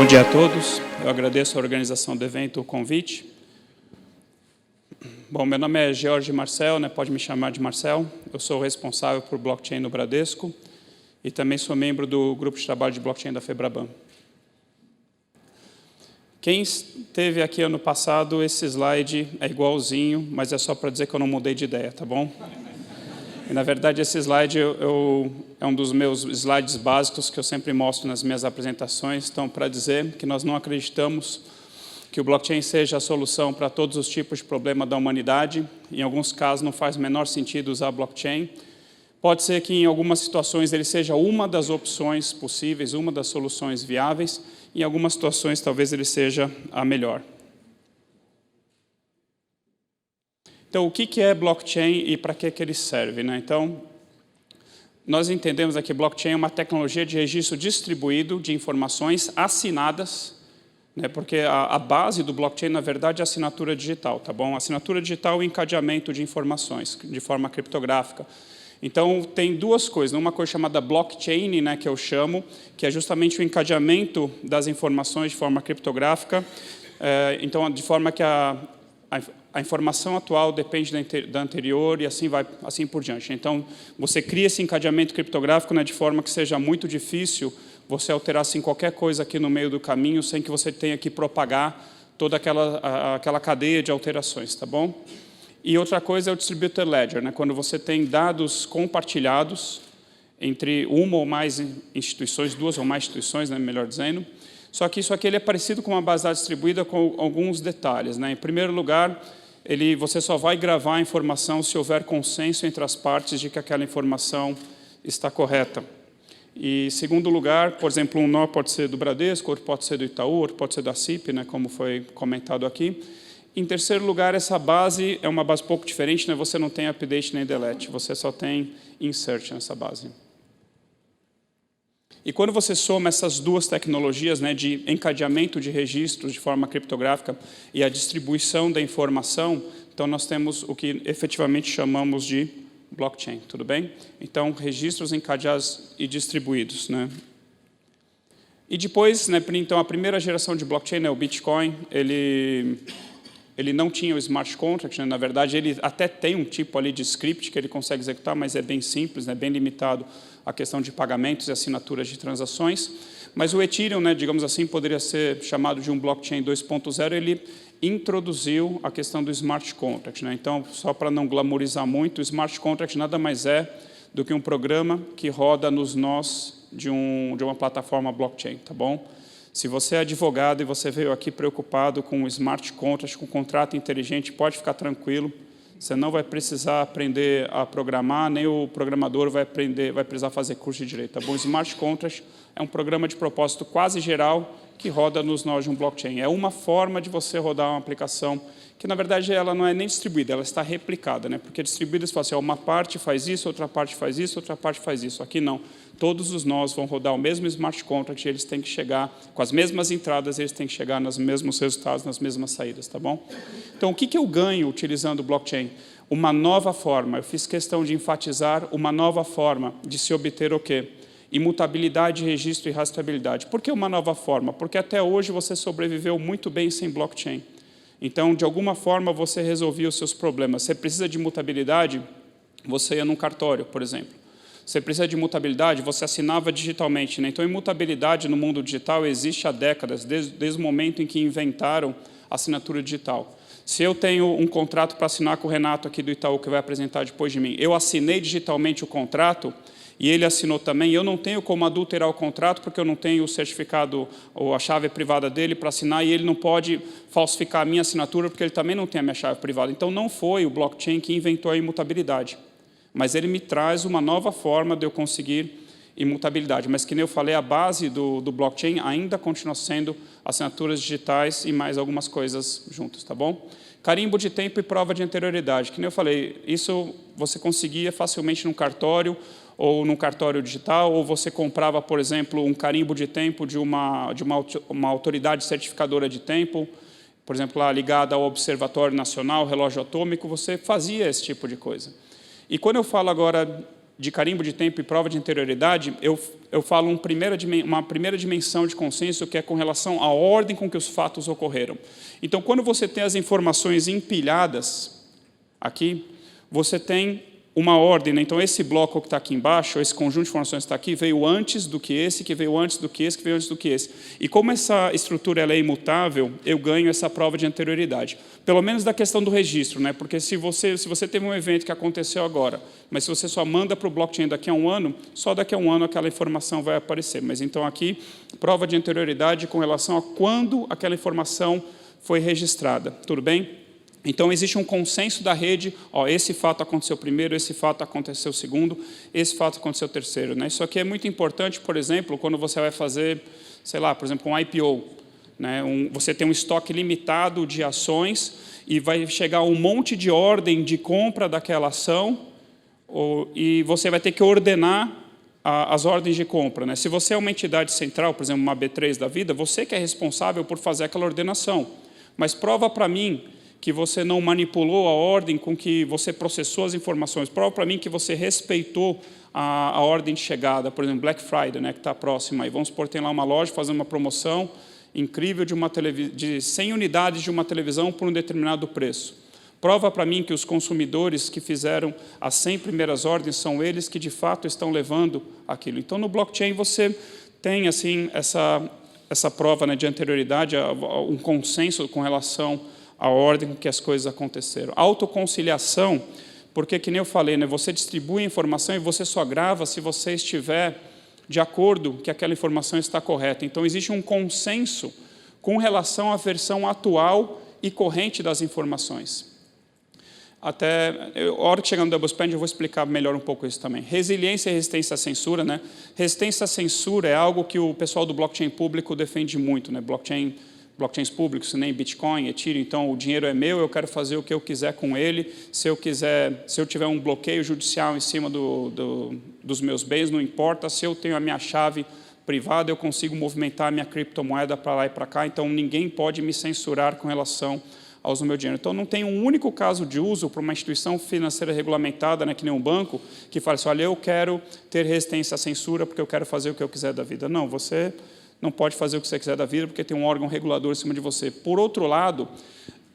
dia a todos. Eu agradeço a organização do evento, o convite. Bom, meu nome é George Marcel, pode me chamar de Marcel. Eu sou responsável por blockchain no Bradesco e também sou membro do grupo de trabalho de blockchain da Febraban. Quem esteve aqui ano passado, esse slide é igualzinho, mas é só para dizer que eu não mudei de ideia, tá bom? E, na verdade, esse slide é um dos meus slides básicos que eu sempre mostro nas minhas apresentações. Então, para dizer que nós não acreditamos que o blockchain seja a solução para todos os tipos de problema da humanidade. Em alguns casos, não faz o menor sentido usar blockchain. Pode ser que, em algumas situações, ele seja uma das opções possíveis, uma das soluções viáveis. Em algumas situações, talvez ele seja a melhor. Então, o que é blockchain e para que ele serve? Então, nós entendemos aqui que blockchain é uma tecnologia de registro distribuído de informações assinadas, porque a base do blockchain, na verdade, é a assinatura digital, tá bom? A assinatura digital é o encadeamento de informações de forma criptográfica. Então, tem duas coisas. Uma coisa chamada blockchain, que eu chamo, que é justamente o encadeamento das informações de forma criptográfica, então, de forma que a informação atual depende da anterior e assim por diante. Então, você cria esse encadeamento criptográfico de forma que seja muito difícil você alterar qualquer coisa aqui no meio do caminho sem que você tenha que propagar toda aquela cadeia de alterações, tá bom? E outra coisa é o Distributed Ledger, quando você tem dados compartilhados entre uma ou mais instituições, duas ou mais instituições, melhor dizendo. Só que isso aqui ele é parecido com uma base de dados distribuída com alguns detalhes. Em primeiro lugar, você só vai gravar a informação se houver consenso entre as partes de que aquela informação está correta. E, em segundo lugar, por exemplo, um nó pode ser do Bradesco, outro pode ser do Itaú, outro pode ser da CIP, como foi comentado aqui. Em terceiro lugar, essa base é uma base um pouco diferente, você não tem update nem delete, você só tem insert nessa base. E quando você soma essas duas tecnologias de encadeamento de registros de forma criptográfica e a distribuição da informação, então nós temos o que efetivamente chamamos de blockchain, tudo bem? Então, registros encadeados e distribuídos. E depois, então, a primeira geração de blockchain, o Bitcoin, ele não tinha o smart contract, na verdade, ele até tem um tipo ali de script que ele consegue executar, mas é bem simples, bem limitado à questão de pagamentos e assinaturas de transações. Mas o Ethereum, digamos assim, poderia ser chamado de um blockchain 2.0, ele introduziu a questão do smart contract. Então, só para não glamourizar muito, o smart contract nada mais é do que um programa que roda nos nós de uma plataforma blockchain, tá bom? Se você é advogado e você veio aqui preocupado com o smart contract, com o contrato inteligente, pode ficar tranquilo. Você não vai precisar aprender a programar, nem o programador vai precisar fazer curso de direito. Tá bom? O smart contract é um programa de propósito quase geral que roda nos nós de um blockchain. É uma forma de você rodar uma aplicação que, na verdade, ela não é nem distribuída, ela está replicada. Porque distribuída, você fala assim, uma parte faz isso, outra parte faz isso, outra parte faz isso. Aqui não. Todos os nós vão rodar o mesmo smart contract, eles têm que chegar com as mesmas entradas, eles têm que chegar nos mesmos resultados, nas mesmas saídas, tá bom? Então, o que eu ganho utilizando o blockchain? Uma nova forma, eu fiz questão de enfatizar uma nova forma de se obter o quê? Imutabilidade, registro e rastreabilidade. Por que uma nova forma? Porque até hoje você sobreviveu muito bem sem blockchain. Então, de alguma forma, você resolvia os seus problemas. Você precisa de imutabilidade, você ia num cartório, por exemplo. Você precisa de imutabilidade, você assinava digitalmente. Então, imutabilidade no mundo digital existe há décadas, desde o momento em que inventaram a assinatura digital. Se eu tenho um contrato para assinar com o Renato aqui do Itaú, que vai apresentar depois de mim, eu assinei digitalmente o contrato, e ele assinou também, eu não tenho como adulterar o contrato, porque eu não tenho o certificado ou a chave privada dele para assinar, e ele não pode falsificar a minha assinatura, porque ele também não tem a minha chave privada. Então, não foi o blockchain que inventou a imutabilidade, mas ele me traz uma nova forma de eu conseguir imutabilidade. Mas, que nem eu falei, a base do blockchain ainda continua sendo assinaturas digitais e mais algumas coisas juntas, tá bom? Carimbo de tempo e prova de anterioridade. Que nem eu falei, isso você conseguia facilmente num cartório, ou num cartório digital, ou você comprava, por exemplo, um carimbo de tempo de uma autoridade certificadora de tempo, por exemplo, lá ligada ao Observatório Nacional, Relógio Atômico, você fazia esse tipo de coisa. E quando eu falo agora de carimbo de tempo e prova de anterioridade, eu falo uma primeira dimensão de consenso, que é com relação à ordem com que os fatos ocorreram. Então, quando você tem as informações empilhadas aqui, você tem uma ordem, né? Então, esse bloco que está aqui embaixo, esse conjunto de informações que está aqui, veio antes do que esse, que veio antes do que esse, que veio antes do que esse. E como essa estrutura ela é imutável, eu ganho essa prova de anterioridade. Pelo menos da questão do registro, né? Porque se você teve um evento que aconteceu agora, mas se você só manda para o blockchain daqui a um ano, só daqui a um ano aquela informação vai aparecer. Mas então aqui, prova de anterioridade com relação a quando aquela informação foi registrada. Tudo bem? Então, existe um consenso da rede, esse fato aconteceu primeiro, esse fato aconteceu segundo, esse fato aconteceu terceiro. Né? Isso aqui é muito importante, por exemplo, quando você vai fazer, sei lá, por exemplo, um IPO. Né? Você tem um estoque limitado de ações e vai chegar um monte de ordem de compra daquela ação e você vai ter que ordenar as ordens de compra. Né? Se você é uma entidade central, por exemplo, uma B3 da vida, você que é responsável por fazer aquela ordenação. Mas prova para mim que você não manipulou a ordem com que você processou as informações. Prova para mim que você respeitou a ordem de chegada, por exemplo, Black Friday, né, que está próxima. Aí. Vamos supor, tem lá uma loja fazendo uma promoção incrível de 100 unidades de uma televisão por um determinado preço. Prova para mim que os consumidores que fizeram as 100 primeiras ordens são eles que, de fato, estão levando aquilo. Então, no blockchain, você tem assim, essa prova, né, de anterioridade, um consenso com relação a ordem com que as coisas aconteceram. Autoconciliação, porque, que nem eu falei, né, você distribui a informação e você só grava se você estiver de acordo que aquela informação está correta. Então, existe um consenso com relação à versão atual e corrente das informações. Até a hora que chegar no double spend, eu vou explicar melhor um pouco isso também. Resiliência e resistência à censura. Né? Resistência à censura é algo que o pessoal do blockchain público defende muito. Né? Blockchains públicos, nem Bitcoin, Ethereum, então o dinheiro é meu, eu quero fazer o que eu quiser com ele. Se eu tiver um bloqueio judicial em cima dos meus bens, não importa. Se eu tenho a minha chave privada, eu consigo movimentar a minha criptomoeda para lá e para cá, então ninguém pode me censurar com relação ao uso do meu dinheiro. Então, não tem um único caso de uso para uma instituição financeira regulamentada, né, que nem um banco, que fala assim, olha, eu quero ter resistência à censura porque eu quero fazer o que eu quiser da vida. Não, você não pode fazer o que você quiser da vida, porque tem um órgão regulador em cima de você. Por outro lado,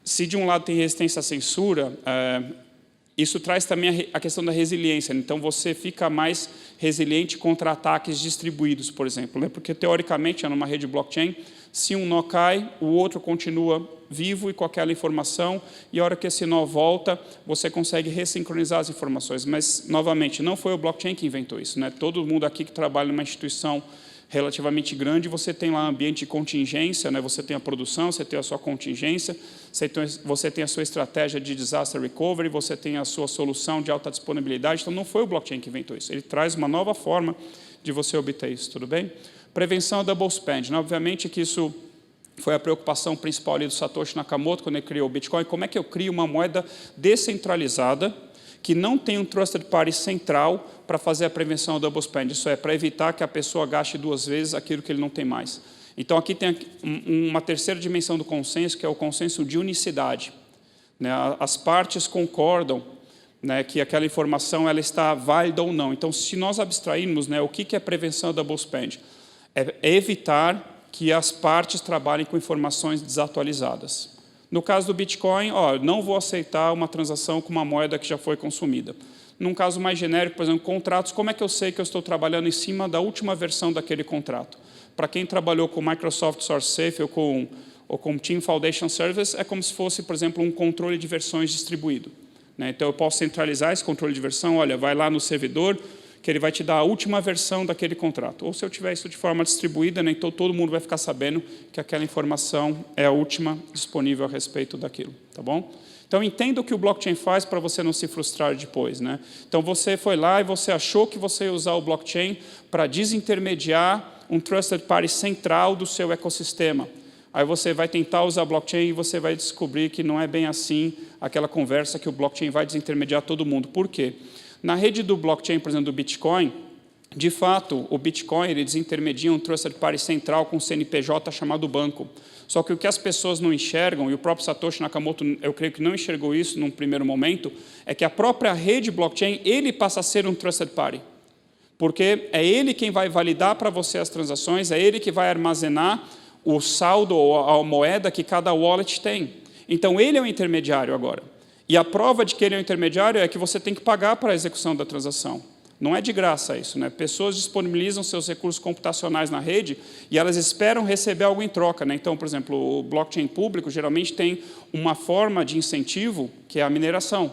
se de um lado tem resistência à censura, isso traz também a questão da resiliência. Então, você fica mais resiliente contra ataques distribuídos, por exemplo. Né? Porque, teoricamente, numa rede blockchain, se um nó cai, o outro continua vivo e com aquela informação, e a hora que esse nó volta, você consegue ressincronizar as informações. Mas, novamente, não foi o blockchain que inventou isso. Né? Todo mundo aqui que trabalha numa instituição relativamente grande, você tem lá um ambiente de contingência, né? Você tem a produção, você tem a sua contingência, você tem a sua estratégia de disaster recovery, você tem a sua solução de alta disponibilidade. Então, não foi o blockchain que inventou isso. Ele traz uma nova forma de você obter isso, tudo bem? Prevenção a double spend. Né? Obviamente que isso foi a preocupação principal ali do Satoshi Nakamoto, quando ele criou o Bitcoin. Como é que eu crio uma moeda descentralizada que não tem um trusted party central para fazer a prevenção ao double spend. Isso é, para evitar que a pessoa gaste duas vezes aquilo que ele não tem mais. Então, aqui tem uma terceira dimensão do consenso, que é o consenso de unicidade. Né? As partes concordam, né, que aquela informação ela está válida ou não. Então, se nós abstrairmos, né, o que é prevenção ao double spend? É evitar que as partes trabalhem com informações desatualizadas. No caso do Bitcoin, não vou aceitar uma transação com uma moeda que já foi consumida. Num caso mais genérico, por exemplo, contratos, como é que eu sei que eu estou trabalhando em cima da última versão daquele contrato? Para quem trabalhou com Microsoft SourceSafe ou com Team Foundation Service, é como se fosse, por exemplo, um controle de versões distribuído. Né? Então, eu posso centralizar esse controle de versão, olha, vai lá no servidor, que ele vai te dar a última versão daquele contrato. Ou se eu tiver isso de forma distribuída, né, então todo mundo vai ficar sabendo que aquela informação é a última disponível a respeito daquilo. Tá bom? Então, entenda o que o blockchain faz para você não se frustrar depois. Né? Então, você foi lá e você achou que você ia usar o blockchain para desintermediar um trusted party central do seu ecossistema. Aí você vai tentar usar blockchain e você vai descobrir que não é bem assim aquela conversa que o blockchain vai desintermediar todo mundo. Por quê? Na rede do blockchain, por exemplo, do Bitcoin, De fato, o Bitcoin ele desintermedia um Trusted Party central com um CNPJ chamado banco. Só que o que as pessoas não enxergam, e o próprio Satoshi Nakamoto, eu creio que não enxergou isso num primeiro momento, é que a própria rede blockchain, ele passa a ser um Trusted Party. Porque é ele quem vai validar para você as transações, é ele que vai armazenar o saldo ou a moeda que cada wallet tem. Então, ele é o intermediário agora. E a prova de que ele é o intermediário é que você tem que pagar para a execução da transação. Não é de graça isso, né? Pessoas disponibilizam seus recursos computacionais na rede e elas esperam receber algo em troca, né? Então, por exemplo, o blockchain público geralmente tem uma forma de incentivo que é a mineração.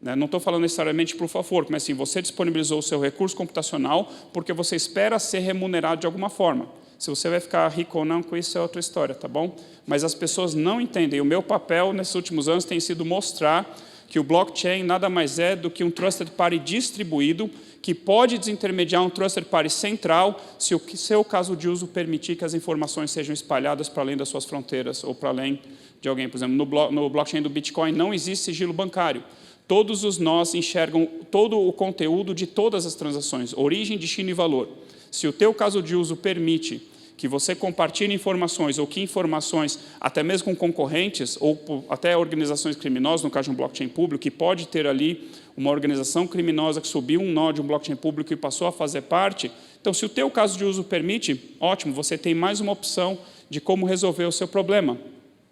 Não estou falando necessariamente por favor, mas assim, você disponibilizou o seu recurso computacional porque você espera ser remunerado de alguma forma. Se você vai ficar rico ou não com isso é outra história, tá bom? Mas as pessoas não entendem. O meu papel nesses últimos anos tem sido mostrar que o blockchain nada mais é do que um Trusted Party distribuído que pode desintermediar um Trusted Party central se o seu caso de uso permitir que as informações sejam espalhadas para além das suas fronteiras ou para além de alguém. Por exemplo, no blockchain do Bitcoin não existe sigilo bancário. Todos os nós enxergam todo o conteúdo de todas as transações, origem, destino e valor. Se o teu caso de uso permite que você compartilhe informações, ou que informações, até mesmo com concorrentes, ou até organizações criminosas, no caso de um blockchain público, que pode ter ali uma organização criminosa que subiu um nó de um blockchain público e passou a fazer parte. Então, se o teu caso de uso permite, ótimo, você tem mais uma opção de como resolver o seu problema.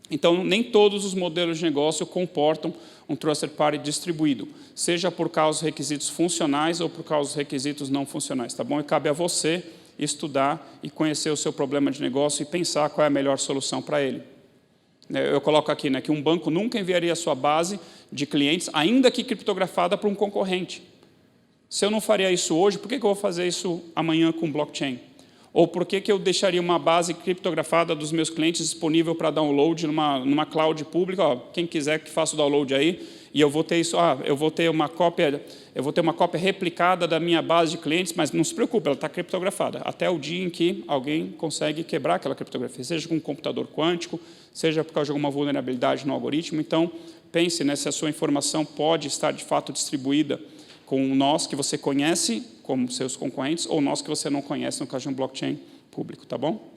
Então, nem todos os modelos de negócio comportam um Trusted Party distribuído, seja por causa dos requisitos funcionais ou por causa dos requisitos não funcionais, tá bom? E cabe a você estudar e conhecer o seu problema de negócio e pensar qual é a melhor solução para ele. Eu coloco aqui, né, que um banco nunca enviaria a sua base de clientes, ainda que criptografada, para um concorrente. Se eu não faria isso hoje, por que eu vou fazer isso amanhã com blockchain? Ou por que eu deixaria uma base criptografada dos meus clientes disponível para download numa cloud pública? Ó, quem quiser que faça o download aí, e eu vou ter isso, eu vou ter uma cópia replicada da minha base de clientes, mas não se preocupe, ela está criptografada, até o dia em que alguém consegue quebrar aquela criptografia, seja com um computador quântico, seja por causa de alguma vulnerabilidade no algoritmo. Então, pense, né, se a sua informação pode estar de fato distribuída com nós que você conhece, como seus concorrentes, ou nós que você não conhece, no caso de um blockchain público, tá bom?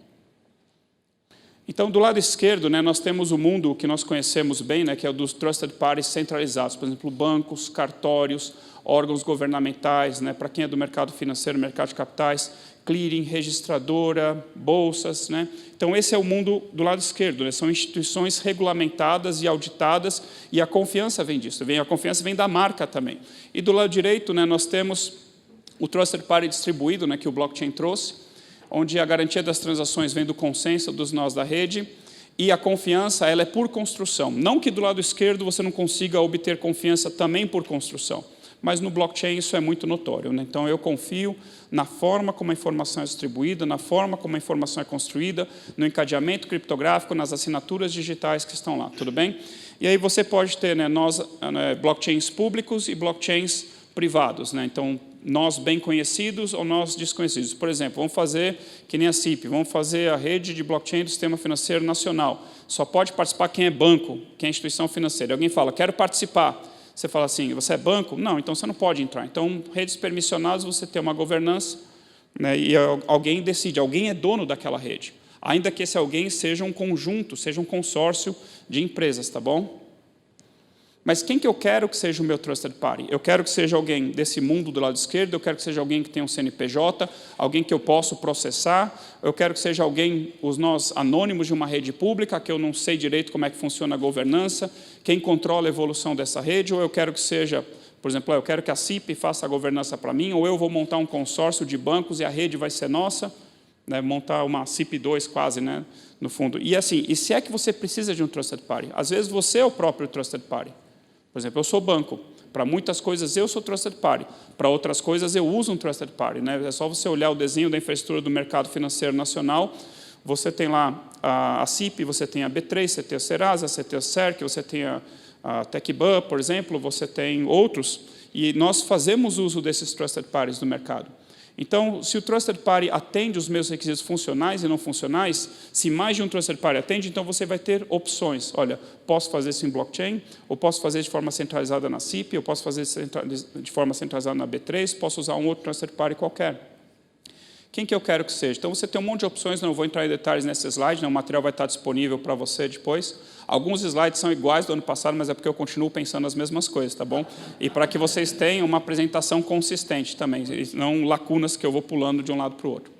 Então, do lado esquerdo, né, nós temos o mundo que nós conhecemos bem, né, que é o dos Trusted Parties centralizados, por exemplo, bancos, cartórios, órgãos governamentais, né, para quem é do mercado financeiro, mercado de capitais, clearing, registradora, bolsas, né? Então, esse é o mundo do lado esquerdo, né? São instituições regulamentadas e auditadas, e a confiança vem disso, a confiança vem da marca também. E do lado direito, né, nós temos o Trusted Party distribuído, né, que o blockchain trouxe, onde a garantia das transações vem do consenso dos nós da rede, e a confiança ela é por construção. Não que do lado esquerdo você não consiga obter confiança também por construção, mas no blockchain isso é muito notório, né? Então, eu confio na forma como a informação é distribuída, na forma como a informação é construída, no encadeamento criptográfico, nas assinaturas digitais que estão lá, tudo bem? E aí você pode ter, né, blockchains públicos e blockchains privados, né? Então, nós bem conhecidos ou nós desconhecidos. Por exemplo, vamos fazer que nem a CIP, vamos fazer a rede de blockchain do Sistema Financeiro Nacional. Só pode participar quem é banco, quem é instituição financeira. Alguém fala, quero participar. Você fala assim, você é banco? Não, então você não pode entrar. Então, redes permissionadas, você tem uma governança, né, e alguém decide, alguém é dono daquela rede. Ainda que esse alguém seja um conjunto, seja um consórcio de empresas, tá bom? Mas quem que eu quero que seja o meu Trusted Party? Eu quero que seja alguém desse mundo do lado esquerdo, eu quero que seja alguém que tenha um CNPJ, alguém que eu possa processar, eu quero que seja alguém, os nós anônimos de uma rede pública, que eu não sei direito como é que funciona a governança, quem controla a evolução dessa rede, ou eu quero que seja, por exemplo, eu quero que a CIP faça a governança para mim, ou eu vou montar um consórcio de bancos e a rede vai ser nossa, né, montar uma CIP2 quase, né, no fundo. E assim, e se é que você precisa de um Trusted Party? Às vezes você é o próprio Trusted Party. Por exemplo, eu sou banco. Para muitas coisas eu sou Trusted Party. Para outras coisas eu uso um Trusted Party, né? É só você olhar o desenho da infraestrutura do mercado financeiro nacional. Você tem lá a CIP, você tem a B3, você tem a Serasa, você tem a CERC, você tem a TechBan, por exemplo, você tem outros. E nós fazemos uso desses Trusted Parties do mercado. Então, se o Trusted Party atende os meus requisitos funcionais e não funcionais, se mais de um Trusted Party atende, então você vai ter opções. Olha, posso fazer isso em blockchain, ou posso fazer de forma centralizada na CIP, ou posso fazer de forma centralizada na B3, posso usar um outro Trusted Party qualquer. Quem que eu quero que seja? Então, você tem um monte de opções, não vou entrar em detalhes nesse slide, né? O material vai estar disponível para você depois. Alguns slides são iguais do ano passado, mas é porque eu continuo pensando as mesmas coisas, tá bom? E para que vocês tenham uma apresentação consistente também, não lacunas que eu vou pulando de um lado para o outro.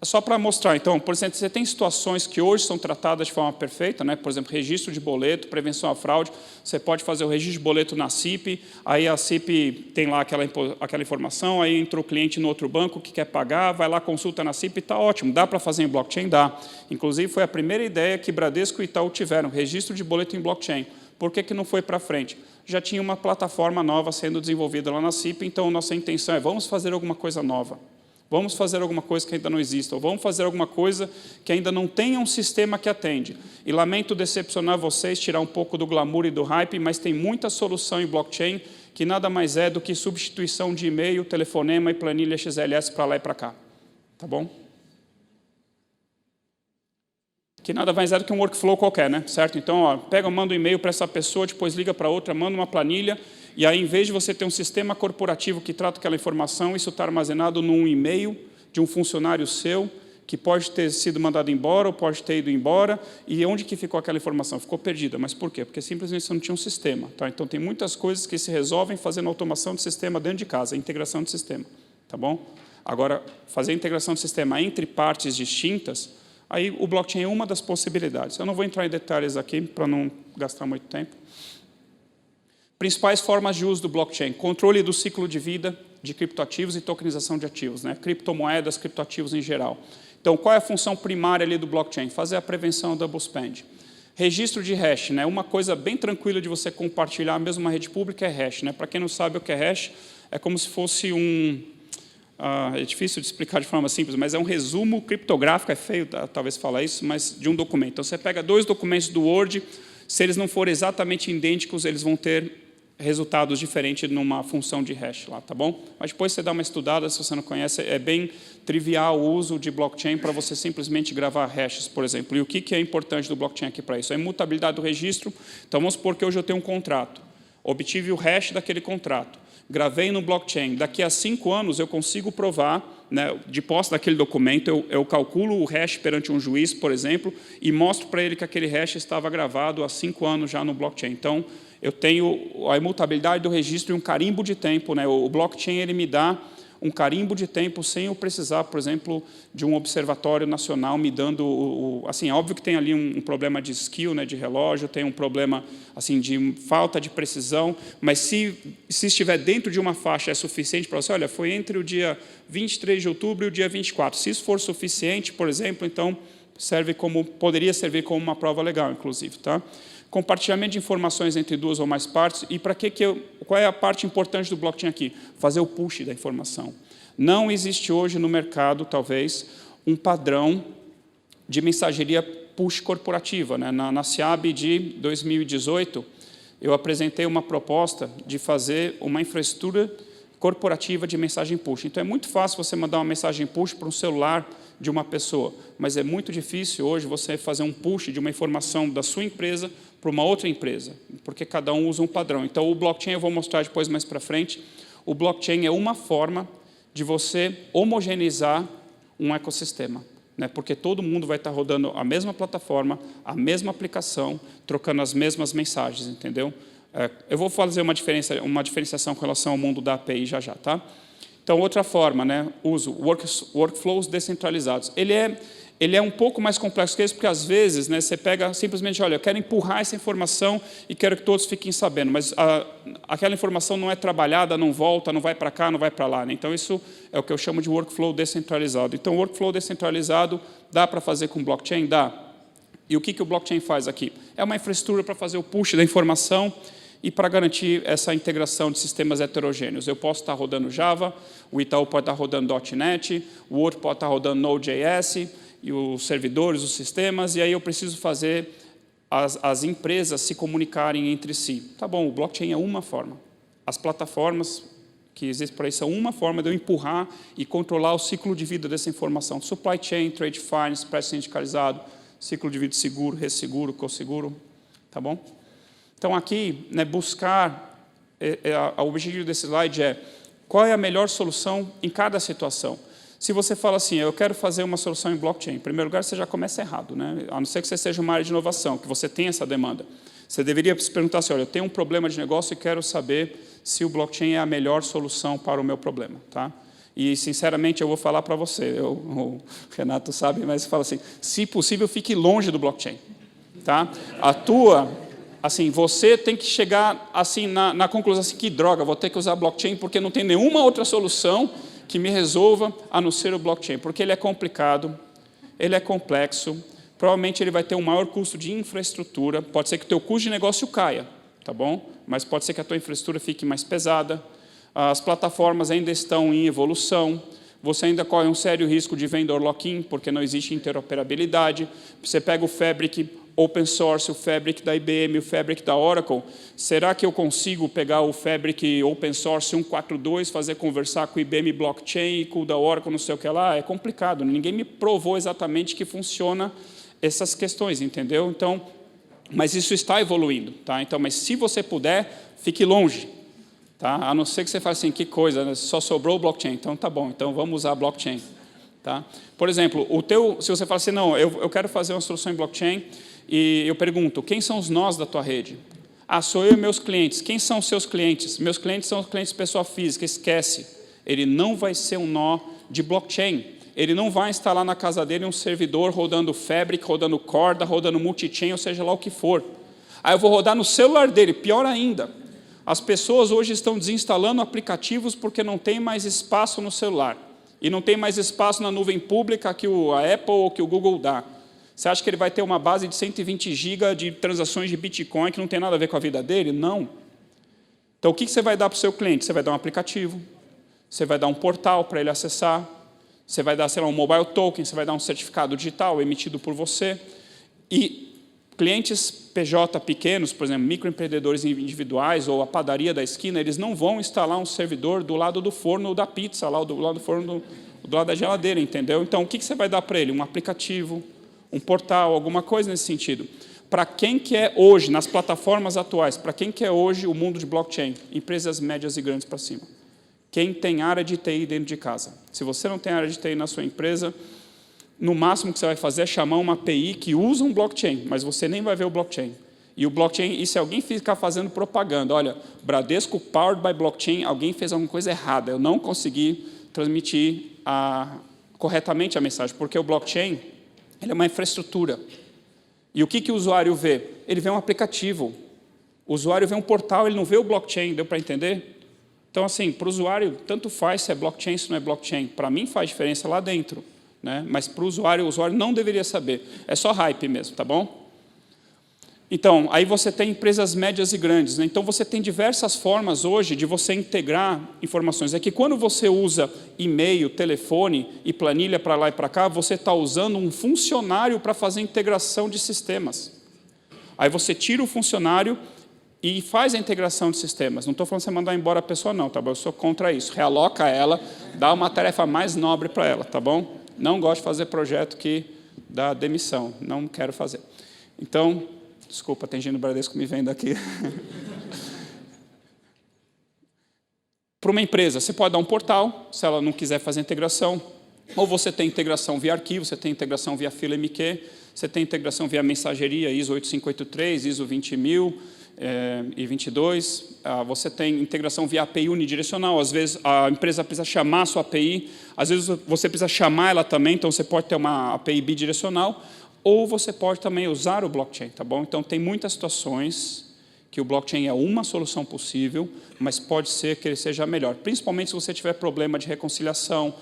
Só para mostrar, então, por exemplo, você tem situações que hoje são tratadas de forma perfeita, né? Por exemplo, registro de boleto, prevenção à fraude, você pode fazer o registro de boleto na CIP, aí a CIP tem lá aquela informação, aí entrou o cliente no outro banco que quer pagar, vai lá, consulta na CIP, está ótimo, dá para fazer em blockchain? Dá. Inclusive, foi a primeira ideia que Bradesco e Itaú tiveram, registro de boleto em blockchain. Por que não foi para frente? Já tinha uma plataforma nova sendo desenvolvida lá na CIP, então nossa intenção é, vamos fazer alguma coisa nova. Vamos fazer alguma coisa que ainda não exista, ou vamos fazer alguma coisa que ainda não tenha um sistema que atende. E lamento decepcionar vocês, tirar um pouco do glamour e do hype, mas tem muita solução em blockchain que nada mais é do que substituição de e-mail, telefonema e planilha XLS para lá e para cá. Tá bom? Que nada mais é do que um workflow qualquer, né? Certo? Então, ó, pega, manda um e-mail para essa pessoa, depois liga para outra, manda uma planilha, e aí, em vez de você ter um sistema corporativo que trata aquela informação, isso está armazenado num e-mail de um funcionário seu, que pode ter sido mandado embora ou pode ter ido embora, e onde que ficou aquela informação? Ficou perdida. Mas por quê? Porque simplesmente você não tinha um sistema. Tá? Então, tem muitas coisas que se resolvem fazendo automação de sistema dentro de casa, integração de sistema. Tá bom? Agora, fazer integração de sistema entre partes distintas, aí o blockchain é uma das possibilidades. Eu não vou entrar em detalhes aqui, para não gastar muito tempo. Principais formas de uso do blockchain: controle do ciclo de vida de criptoativos e tokenização de ativos, né? Criptomoedas, criptoativos em geral. Então, qual é a função primária ali do blockchain? Fazer a prevenção do double spend. Registro de hash, né? Uma coisa bem tranquila de você compartilhar a mesma rede pública é hash, né? Para quem não sabe o que é hash, é como se fosse um... é difícil de explicar de forma simples, mas é um resumo criptográfico, é feio talvez falar isso, mas de um documento. Então, você pega dois documentos do Word, se eles não forem exatamente idênticos, eles vão ter resultados diferentes numa função de hash lá, tá bom? Mas depois você dá uma estudada, se você não conhece, é bem trivial o uso de blockchain para você simplesmente gravar hashes, por exemplo. E o que é importante do blockchain aqui para isso? A imutabilidade do registro. Então, vamos supor que hoje eu tenho um contrato, obtive o hash daquele contrato, gravei no blockchain, daqui a 5 anos eu consigo provar, né, de posse daquele documento, eu calculo o hash perante um juiz, por exemplo, e mostro para ele que aquele hash estava gravado há 5 anos já no blockchain. Então, eu tenho a imutabilidade do registro e um carimbo de tempo, né? O blockchain ele me dá um carimbo de tempo sem eu precisar, por exemplo, de um observatório nacional me dando... assim, óbvio que tem ali um problema de skill, né, de relógio, tem um problema assim, de falta de precisão, mas se estiver dentro de uma faixa é suficiente para você, olha, foi entre o dia 23 de outubro e o dia 24. Se isso for suficiente, por exemplo, então poderia servir como uma prova legal, inclusive. Tá? Compartilhamento de informações entre duas ou mais partes. E qual é a parte importante do blockchain aqui? Fazer o push da informação. Não existe hoje no mercado, talvez, um padrão de mensageria push corporativa, né? Na CIAB de 2018, eu apresentei uma proposta de fazer uma infraestrutura corporativa de mensagem push. Então, é muito fácil você mandar uma mensagem push para um celular de uma pessoa, mas é muito difícil hoje você fazer um push de uma informação da sua empresa para uma outra empresa, porque cada um usa um padrão. Então, o blockchain, eu vou mostrar depois mais para frente, o blockchain é uma forma de você homogeneizar um ecossistema, né? Porque todo mundo vai estar rodando a mesma plataforma, a mesma aplicação, trocando as mesmas mensagens, entendeu? Eu vou fazer uma diferenciação com relação ao mundo da API já, tá? Então, outra forma, né? Uso workflows descentralizados. Ele é um pouco mais complexo que isso, porque às vezes, né, você pega simplesmente, olha, eu quero empurrar essa informação e quero que todos fiquem sabendo, mas aquela informação não é trabalhada, não volta, não vai para cá, não vai para lá. Né? Então, isso é o que eu chamo de workflow descentralizado. Então, o workflow descentralizado dá para fazer com blockchain? Dá. E o que o blockchain faz aqui? É uma infraestrutura para fazer o push da informação e para garantir essa integração de sistemas heterogêneos. Eu posso estar rodando Java, o Itaú pode estar rodando .NET, o outro pode estar rodando Node.js, e os servidores, os sistemas, e aí eu preciso fazer as empresas se comunicarem entre si. Tá bom, o blockchain é uma forma. As plataformas que existe para isso, é uma forma de eu empurrar e controlar o ciclo de vida dessa informação. Supply chain, trade finance, preço sindicalizado, ciclo de vida seguro, resseguro, co-seguro, tá bom? Então, aqui, né, buscar, o objetivo desse slide é qual é a melhor solução em cada situação. Se você fala assim, eu quero fazer uma solução em blockchain, em primeiro lugar, você já começa errado, né? A não ser que você seja uma área de inovação, que você tenha essa demanda. Você deveria se perguntar assim, olha, eu tenho um problema de negócio e quero saber se o blockchain é a melhor solução para o meu problema, tá? E, sinceramente, eu vou falar para você, o Renato sabe, mas fala assim, se possível, fique longe do blockchain, tá? Assim, você tem que chegar assim, na conclusão assim, que droga, vou ter que usar blockchain porque não tem nenhuma outra solução que me resolva a não ser o blockchain, porque ele é complicado, ele é complexo, provavelmente ele vai ter um maior custo de infraestrutura, pode ser que o teu custo de negócio caia, tá bom? Mas pode ser que a tua infraestrutura fique mais pesada, as plataformas ainda estão em evolução, você ainda corre um sério risco de vendor lock-in, porque não existe interoperabilidade, você pega o Fabric open source, o Fabric da IBM, o Fabric da Oracle, será que eu consigo pegar o Fabric open source 142, fazer conversar com o IBM Blockchain, com o da Oracle, não sei o que lá? É complicado, ninguém me provou exatamente que funciona essas questões, entendeu? Então, mas isso está evoluindo, tá? Então, mas se você puder, fique longe, tá? A não ser que você fale assim, que coisa, né? Só sobrou o blockchain, então tá bom, então vamos usar blockchain, tá? Por exemplo, se você fala assim, não, eu quero fazer uma solução em blockchain, e eu pergunto, quem são os nós da tua rede? Ah, sou eu e meus clientes. Quem são os seus clientes? Meus clientes são os clientes de pessoa física, esquece. Ele não vai ser um nó de blockchain. Ele não vai instalar na casa dele um servidor rodando Fabric, rodando Corda, rodando Multichain, ou seja lá o que for. Aí eu vou rodar no celular dele, pior ainda. As pessoas hoje estão desinstalando aplicativos porque não tem mais espaço no celular. E não tem mais espaço na nuvem pública que a Apple ou que o Google dá. Você acha que ele vai ter uma base de 120 GB de transações de Bitcoin que não tem nada a ver com a vida dele? Não. Então, o que você vai dar para o seu cliente? Você vai dar um aplicativo, você vai dar um portal para ele acessar, você vai dar, sei lá, um mobile token, você vai dar um certificado digital emitido por você. E clientes PJ pequenos, por exemplo, microempreendedores individuais ou a padaria da esquina, eles não vão instalar um servidor do lado do forno da pizza, lá do lado do forno, do lado da geladeira, entendeu? Então, o que você vai dar para ele? Um aplicativo, um portal, alguma coisa nesse sentido. Para quem que é hoje, nas plataformas atuais, para quem que é hoje o mundo de blockchain? Empresas médias e grandes para cima. Quem tem área de TI dentro de casa. Se você não tem área de TI na sua empresa, no máximo que você vai fazer é chamar uma API que usa um blockchain, mas você nem vai ver o blockchain. E o blockchain, e se alguém ficar fazendo propaganda, olha, Bradesco powered by blockchain, alguém fez alguma coisa errada, eu não consegui transmitir corretamente a mensagem, porque o blockchain ele é uma infraestrutura. E o que o usuário vê? Ele vê um aplicativo. O usuário vê um portal, ele não vê o blockchain, deu para entender? Então, assim, para o usuário, tanto faz se é blockchain, se não é blockchain. Para mim faz diferença lá dentro, né? Mas para o usuário não deveria saber. É só hype mesmo, tá bom? Então, aí você tem empresas médias e grandes, né? Então, você tem diversas formas hoje de você integrar informações. É que quando você usa e-mail, telefone e planilha para lá e para cá, você está usando um funcionário para fazer integração de sistemas. Aí você tira o funcionário e faz a integração de sistemas. Não estou falando você mandar embora a pessoa, não, tá bom? Eu sou contra isso. Realoca ela, dá uma tarefa mais nobre para ela, tá bom? Não gosto de fazer projeto que dá demissão, não quero fazer. Então, desculpa, tem gente do Bradesco me vendo aqui. Para uma empresa, você pode dar um portal, se ela não quiser fazer integração, ou você tem integração via arquivo, você tem integração via fila MQ, você tem integração via mensageria, ISO 8583, ISO 20000 e 22, você tem integração via API unidirecional, às vezes a empresa precisa chamar a sua API, às vezes você precisa chamar ela também, então você pode ter uma API bidirecional, ou você pode também usar o blockchain, tá bom? Então, tem muitas situações que o blockchain é uma solução possível, mas pode ser que ele seja melhor. Principalmente se você tiver problema de reconciliação,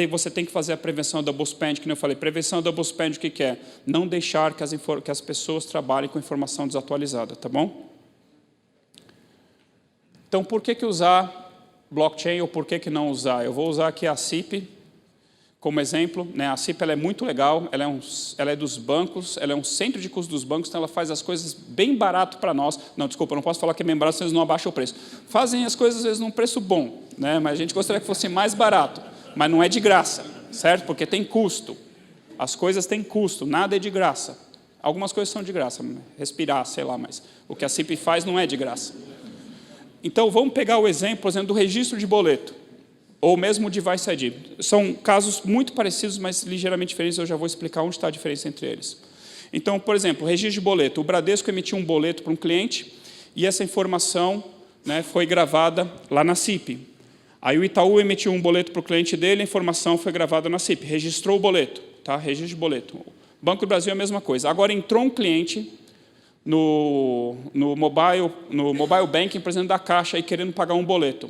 você tem que fazer a prevenção do double spend, que eu falei. Prevenção do double spend, o que é? Não deixar que as pessoas trabalhem com informação desatualizada, tá bom? Então, por que usar blockchain ou por que não usar? Eu vou usar aqui a CIP como exemplo, né, a CIP ela é muito legal, ela é dos bancos, ela é um centro de custo dos bancos, então ela faz as coisas bem barato para nós. Não, desculpa, eu não posso falar que é bem barato, se eles não abaixam o preço. Fazem as coisas, às vezes, num preço bom, né, mas a gente gostaria que fosse mais barato, mas não é de graça, certo? Porque tem custo. As coisas têm custo, nada é de graça. Algumas coisas são de graça, respirar, sei lá, mas o que a CIP faz não é de graça. Então, vamos pegar o exemplo, por exemplo, do registro de boleto, ou mesmo o Device ID. São casos muito parecidos, mas ligeiramente diferentes, eu já vou explicar onde está a diferença entre eles. Então, por exemplo, registro de boleto. O Bradesco emitiu um boleto para um cliente, e essa informação, né, foi gravada lá na CIP. Aí o Itaú emitiu um boleto para o cliente dele, a informação foi gravada na CIP, registrou o boleto, tá? Registro de boleto. Banco do Brasil é a mesma coisa. Agora entrou um cliente no mobile banking, por exemplo, da Caixa, aí querendo pagar um boleto.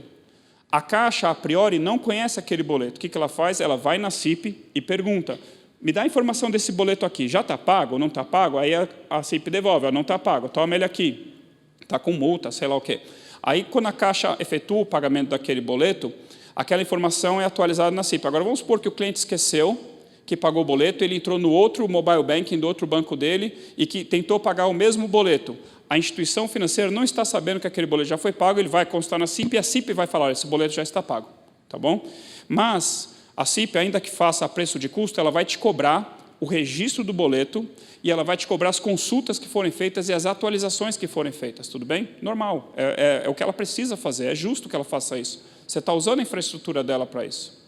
A Caixa, a priori, não conhece aquele boleto. O que ela faz? Ela vai na CIP e pergunta, me dá a informação desse boleto aqui, já está pago ou não está pago? Aí a CIP devolve, não está pago, toma ele aqui, está com multa, sei lá o quê. Aí, quando a Caixa efetua o pagamento daquele boleto, aquela informação é atualizada na CIP. Agora, vamos supor que o cliente esqueceu que pagou o boleto, ele entrou no outro mobile banking do outro banco dele e que tentou pagar o mesmo boleto. A instituição financeira não está sabendo que aquele boleto já foi pago, ele vai constar na CIP e a CIP vai falar, esse boleto já está pago, tá bom? Mas a CIP, ainda que faça a preço de custo, ela vai te cobrar o registro do boleto e ela vai te cobrar as consultas que forem feitas e as atualizações que forem feitas, tudo bem? Normal, é o que ela precisa fazer, é justo que ela faça isso. Você está usando a infraestrutura dela para isso.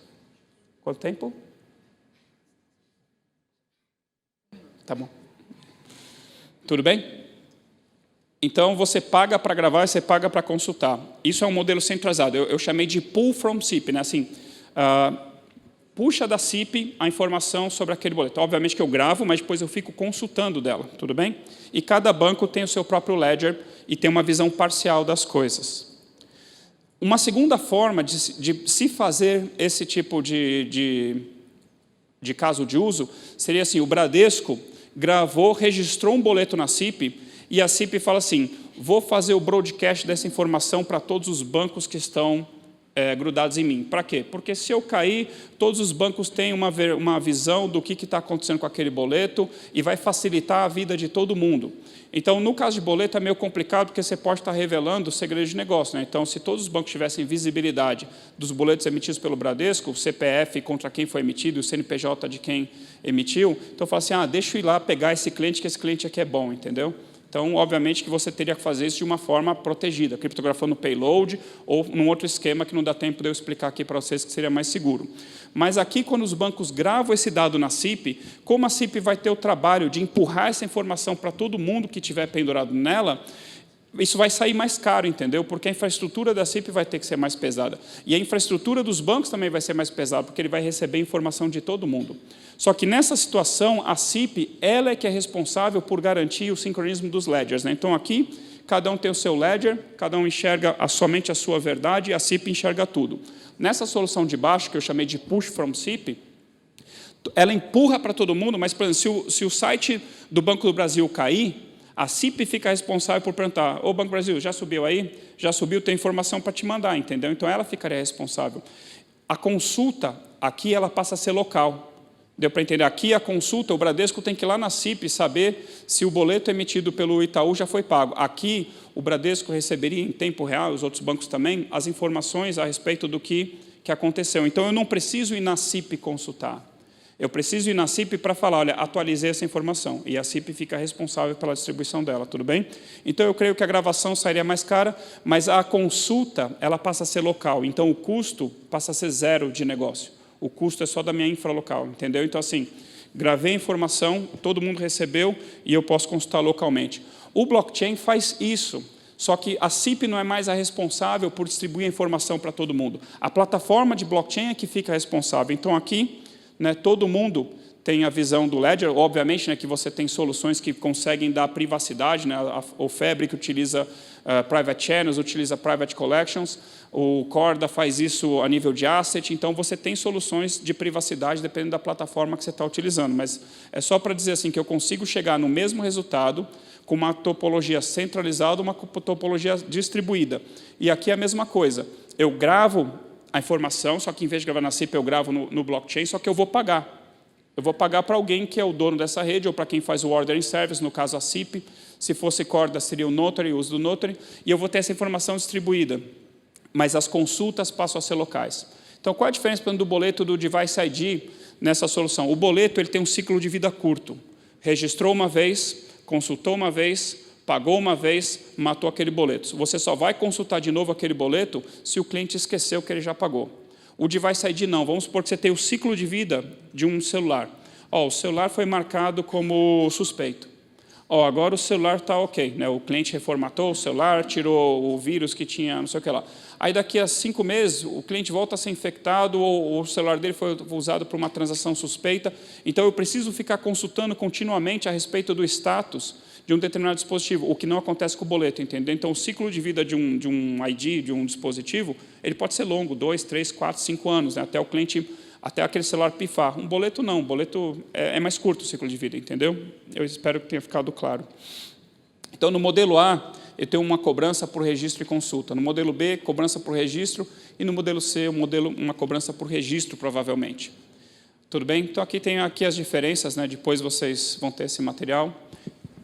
Quanto tempo? Tá bom. Tudo bem? Então, você paga para gravar e você paga para consultar. Isso é um modelo centralizado. Eu chamei de pull from CIP, né? Assim, puxa da CIP a informação sobre aquele boleto. Obviamente que eu gravo, mas depois eu fico consultando dela, tudo bem? E cada banco tem o seu próprio ledger e tem uma visão parcial das coisas. Uma segunda forma de se fazer esse tipo de caso de uso seria assim, o Bradesco gravou, registrou um boleto na CIP e a CIP fala assim, vou fazer o broadcast dessa informação para todos os bancos que estão grudados em mim. Para quê? Porque se eu cair, todos os bancos têm uma visão do que está acontecendo com aquele boleto e vai facilitar a vida de todo mundo. Então, no caso de boleto, é meio complicado, porque você pode estar revelando o segredo de negócio, né? Então, se todos os bancos tivessem visibilidade dos boletos emitidos pelo Bradesco, o CPF contra quem foi emitido, o CNPJ de quem emitiu, então eu falo assim, deixa eu ir lá pegar esse cliente, que esse cliente aqui é bom, entendeu? Então, obviamente, que você teria que fazer isso de uma forma protegida, criptografando o payload ou num outro esquema que não dá tempo de eu explicar aqui para vocês, que seria mais seguro. Mas aqui, quando os bancos gravam esse dado na CIP, como a CIP vai ter o trabalho de empurrar essa informação para todo mundo que estiver pendurado nela, isso vai sair mais caro, entendeu? Porque a infraestrutura da CIP vai ter que ser mais pesada. E a infraestrutura dos bancos também vai ser mais pesada, porque ele vai receber informação de todo mundo. Só que nessa situação, a CIP, ela é que é responsável por garantir o sincronismo dos ledgers, né? Então aqui, cada um tem o seu ledger, cada um enxerga somente a sua verdade e a CIP enxerga tudo. Nessa solução de baixo, que eu chamei de push from CIP, ela empurra para todo mundo, mas, por exemplo, se o site do Banco do Brasil cair, a CIP fica responsável por perguntar, ô Banco do Brasil, já subiu aí? Já subiu, tem informação para te mandar, entendeu? Então, ela ficaria responsável. A consulta, aqui, ela passa a ser local. Deu para entender? Aqui, a consulta, o Bradesco tem que ir lá na CIP saber se o boleto emitido pelo Itaú já foi pago. Aqui, o Bradesco receberia em tempo real, os outros bancos também, as informações a respeito do que aconteceu. Então, eu não preciso ir na CIP consultar. Eu preciso ir na CIP para falar, olha, atualizei essa informação. E a CIP fica responsável pela distribuição dela, tudo bem? Então, eu creio que a gravação sairia mais cara, mas a consulta, ela passa a ser local. Então, o custo passa a ser zero de negócio. O custo é só da minha infra local, entendeu? Então, assim, gravei a informação, todo mundo recebeu e eu posso consultar localmente. O blockchain faz isso, só que a CIP não é mais a responsável por distribuir a informação para todo mundo. A plataforma de blockchain é que fica responsável. Então, aqui, né, todo mundo tem a visão do Ledger, obviamente, né, que você tem soluções que conseguem dar privacidade, né, o Fabric utiliza Private Channels, utiliza Private Collections, o Corda faz isso a nível de asset, então você tem soluções de privacidade dependendo da plataforma que você está utilizando, mas é só para dizer assim que eu consigo chegar no mesmo resultado com uma topologia centralizada, uma topologia distribuída. E aqui é a mesma coisa, eu gravo a informação, só que em vez de gravar na SIP, eu gravo no blockchain, só que eu vou pagar. Eu vou pagar para alguém que é o dono dessa rede, ou para quem faz o ordering service, no caso a SIP. Se fosse Corda, seria o Notary, o uso do Notary, e eu vou ter essa informação distribuída. Mas as consultas passam a ser locais. Então, qual é a diferença do boleto do Device ID nessa solução? O boleto ele tem um ciclo de vida curto. Registrou uma vez, consultou uma vez, pagou uma vez, matou aquele boleto. Você só vai consultar de novo aquele boleto se o cliente esqueceu que ele já pagou. O Device ID não. Vamos supor que você tem o ciclo de vida de um celular. O celular foi marcado como suspeito. Agora o celular está ok. Né? O cliente reformatou o celular, tirou o vírus que tinha, não sei o que lá. Aí daqui a 5 meses, o cliente volta a ser infectado ou o celular dele foi usado para uma transação suspeita. Então, eu preciso ficar consultando continuamente a respeito do status de um determinado dispositivo, o que não acontece com o boleto, entendeu? Então, o ciclo de vida de um ID, de um dispositivo, ele pode ser longo, 2, 3, 4, 5 anos, né? Até o cliente, até aquele celular pifar. Um boleto não, um boleto é mais curto o ciclo de vida, entendeu? Eu espero que tenha ficado claro. Então, no modelo A, eu tenho uma cobrança por registro e consulta. No modelo B, cobrança por registro, e no modelo C, uma cobrança por registro, provavelmente. Tudo bem? Então, aqui tem as diferenças, né? Depois vocês vão ter esse material.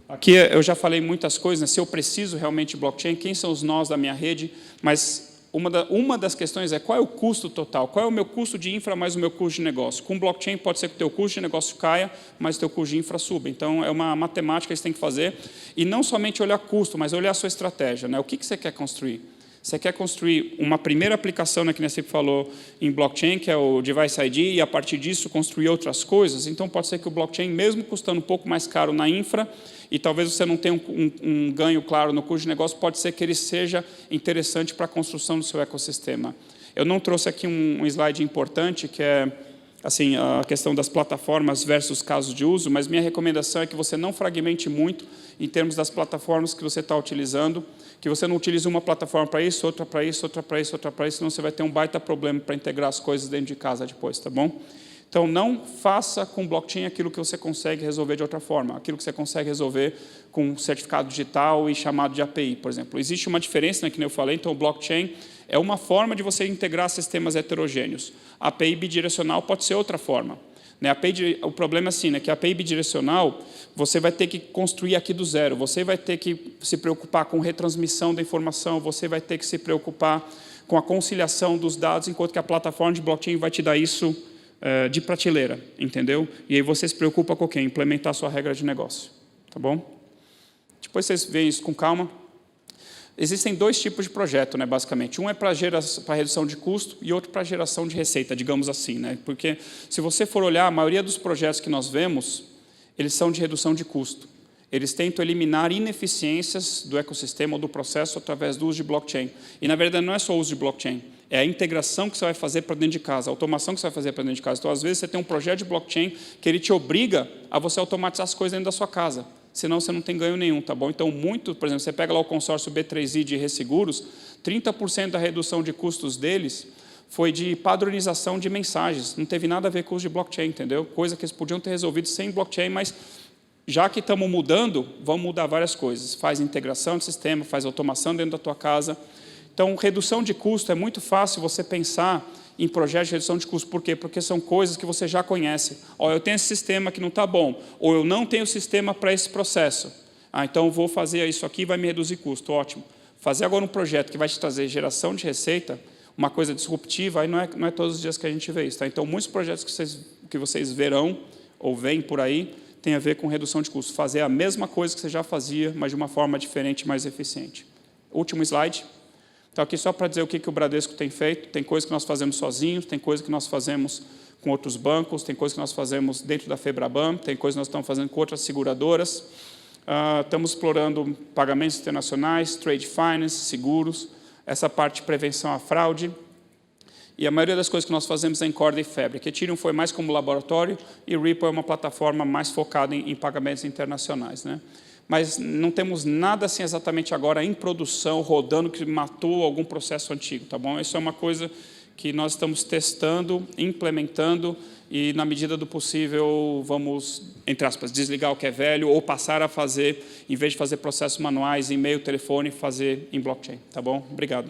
Aqui eu já falei muitas coisas, né? Se eu preciso realmente de blockchain, quem são os nós da minha rede, mas uma das questões é qual é o custo total, qual é o meu custo de infra mais o meu custo de negócio. Com blockchain pode ser que o teu custo de negócio caia, mas o teu custo de infra suba. Então, é uma matemática que você tem que fazer, e não somente olhar custo, mas olhar a sua estratégia. Né? O que você quer construir? Você quer construir uma primeira aplicação, né, que você falou, em blockchain, que é o Device ID, e a partir disso construir outras coisas? Então, pode ser que o blockchain, mesmo custando um pouco mais caro na infra, e talvez você não tenha um ganho claro no custo de negócio, pode ser que ele seja interessante para a construção do seu ecossistema. Eu não trouxe aqui um slide importante, que é assim, a questão das plataformas versus casos de uso, mas minha recomendação é que você não fragmente muito em termos das plataformas que você está utilizando, que você não utilize uma plataforma para isso, outra para isso, outra para isso, outra para isso, senão você vai ter um baita problema para integrar as coisas dentro de casa depois, tá bom? Então, não faça com blockchain aquilo que você consegue resolver de outra forma, aquilo que você consegue resolver com certificado digital e chamado de API, por exemplo. Existe uma diferença, né, que eu falei, então o blockchain é uma forma de você integrar sistemas heterogêneos. A API bidirecional pode ser outra forma. O problema é assim, né, que a API bidirecional, você vai ter que construir aqui do zero, você vai ter que se preocupar com retransmissão da informação, você vai ter que se preocupar com a conciliação dos dados, enquanto que a plataforma de blockchain vai te dar isso de prateleira, entendeu? E aí você se preocupa com o quê? Implementar a sua regra de negócio, tá bom? Depois vocês veem isso com calma. Existem 2 tipos de projeto, né, basicamente. Um é para redução de custo e outro para geração de receita, digamos assim. Né? Porque, se você for olhar, a maioria dos projetos que nós vemos, eles são de redução de custo. Eles tentam eliminar ineficiências do ecossistema ou do processo através do uso de blockchain. E, na verdade, não é só o uso de blockchain. É a integração que você vai fazer para dentro de casa, a automação que você vai fazer para dentro de casa. Então, às vezes, você tem um projeto de blockchain que ele te obriga a você automatizar as coisas dentro da sua casa. Senão você não tem ganho nenhum, tá bom? Então, por exemplo, você pega lá o consórcio B3I de resseguros, 30% da redução de custos deles foi de padronização de mensagens. Não teve nada a ver com o uso de blockchain, entendeu? Coisa que eles podiam ter resolvido sem blockchain, mas já que estamos mudando, vamos mudar várias coisas. Faz integração de sistema, faz automação dentro da tua casa. Então, redução de custo é muito fácil você pensar em projetos de redução de custo. Por quê? Porque são coisas que você já conhece. Eu tenho esse sistema que não está bom, ou eu não tenho sistema para esse processo. Então, eu vou fazer isso aqui e vai me reduzir custo. Ótimo. Fazer agora um projeto que vai te trazer geração de receita, uma coisa disruptiva, aí não é todos os dias que a gente vê isso. Tá? Então, muitos projetos que vocês verão, ou veem por aí, tem a ver com redução de custo. Fazer a mesma coisa que você já fazia, mas de uma forma diferente e mais eficiente. Último slide. Então, aqui só para dizer o que o Bradesco tem feito. Tem coisa que nós fazemos sozinhos, tem coisa que nós fazemos com outros bancos, tem coisa que nós fazemos dentro da Febraban, tem coisa que nós estamos fazendo com outras seguradoras. Estamos explorando pagamentos internacionais, trade finance, seguros, essa parte de prevenção à fraude. E a maioria das coisas que nós fazemos é em Corda e Fabric. Ethereum foi mais como laboratório e Ripple é uma plataforma mais focada em pagamentos internacionais, né? Mas não temos nada assim exatamente agora em produção, rodando, que matou algum processo antigo, tá bom? Isso é uma coisa que nós estamos testando, implementando, e na medida do possível vamos, entre aspas, desligar o que é velho ou passar a fazer, em vez de fazer processos manuais, e-mail, telefone, fazer em blockchain, tá bom? Obrigado.